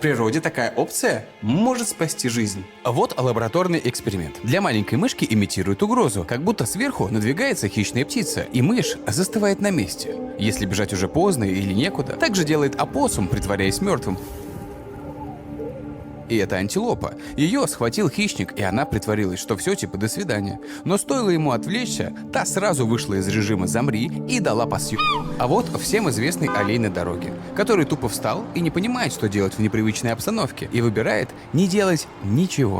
В природе такая опция может спасти жизнь. Вот лабораторный эксперимент. Для маленькой мышки имитирует угрозу, как будто сверху надвигается хищная птица, и мышь застывает на месте. Если бежать уже поздно или некуда, так же делает опоссум, притворяясь мертвым. И это антилопа. Ее схватил хищник, и она притворилась, что все типа до свидания. Но стоило ему отвлечься, та сразу вышла из режима «замри» и дала по сью. А вот всем известный олень на дороге, который тупо встал и не понимает, что делать в непривычной обстановке, и выбирает не делать ничего.